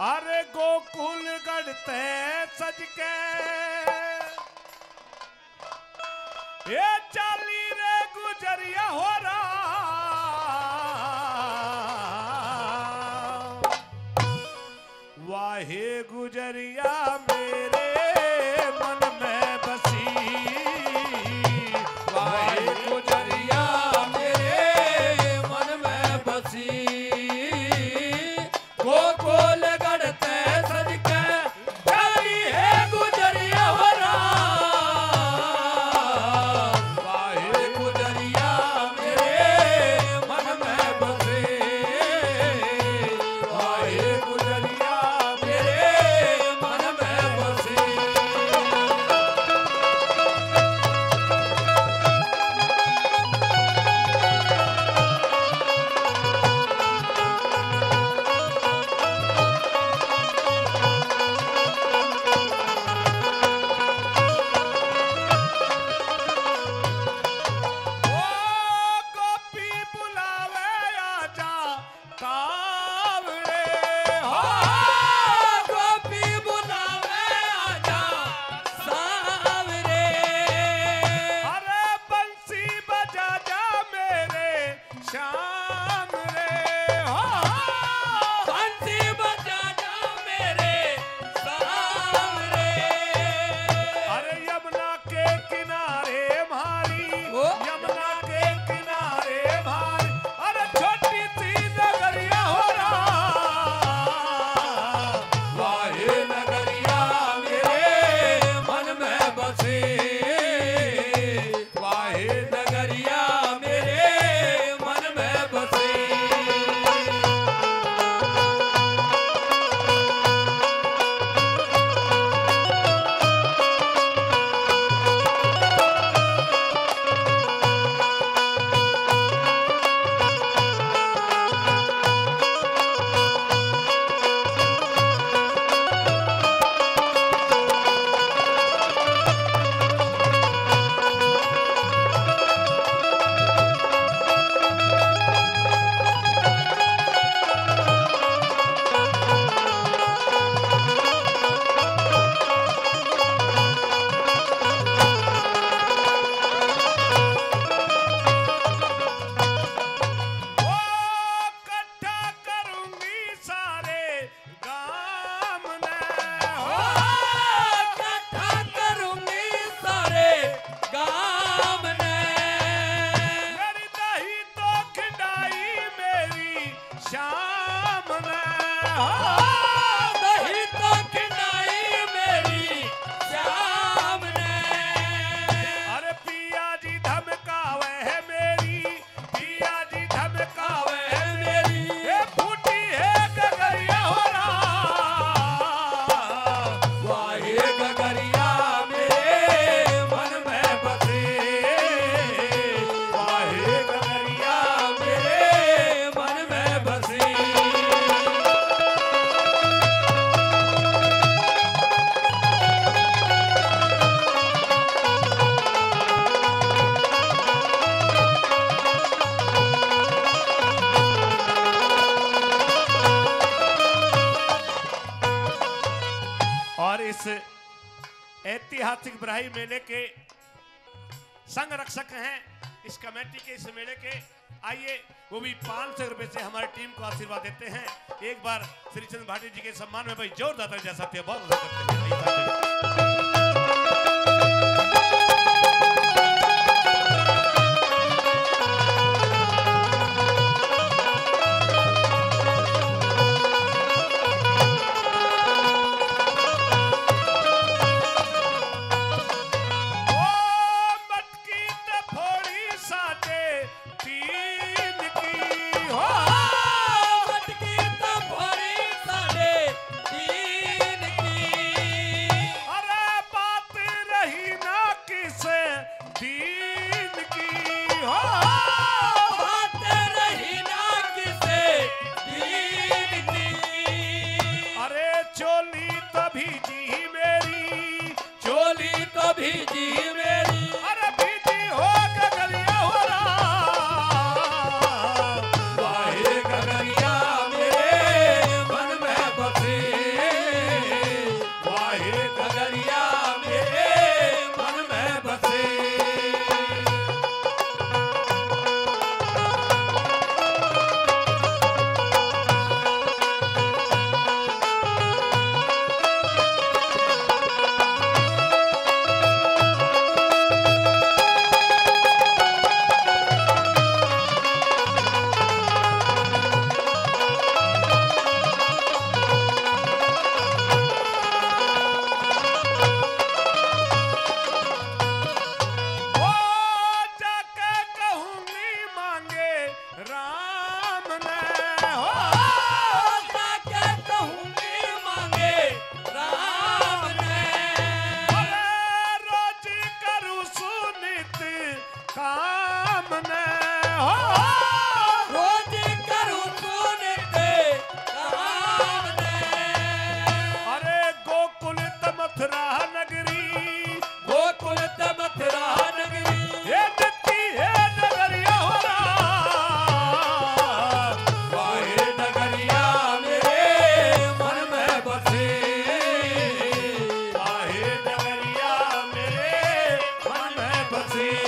अरे गोकुल गढ़ते सज के ये चाली रे गुजरिया हो रहा वाहे गुजरिया मेरे मन में बसी वाहे गुजरिया मेरे मन में बसी गोकुल गढ़ते सज के चाली है गुजरिया हो राम वाहे गुजरिया मेरे मन में बसे वाहे गुजरिया मेरे मन में बसे ओ गोपी बुलावे आजा कावड़े हो गोपी बुलावे आजा सावरे अरे बंसी बजा जा मेरे श्याम रे हो बंसी बजा जा मेरे सावरे अरे यमुना के किनारे भारी ओ। यमुना के किनारे भारी अरे छोटी सी नगरिया हो रहा वाहे नगरिया मेरे मन में बसे वाहे नगरिया मेरे मन में बसे ओ इकट्ठा करूंगी सारे गाम ने हो इकट्ठा करूंगी सारे गाम ने मेरी दही तो खिंडाई मेरी शाम ने हो दही तो खिंडाई मेरी शाम ने अरे पिया जी धमकावे है मेरी पिया जी धमकावे है मेरी ये फूटी है गगरिया हो रहा वाहे गगरिया मेरे मन में बसे वाहे गगरिया मेरे मन में बसे और इस ऐतिहासिक बराही मेले के संग रक्षक हैं इस कमेटी के इस मेले के आइए वो भी 500 रुपए से हमारी टीम को आशीर्वाद देते हैं एक बार श्री चंद्र भाटी जी के सम्मान में भाई जोरदार जैसा थे बहुत करते हैं ओ मटकी ते फोड़ी साडे तीन की हो मटकी तो भरी साढ़े तीन की अरे सी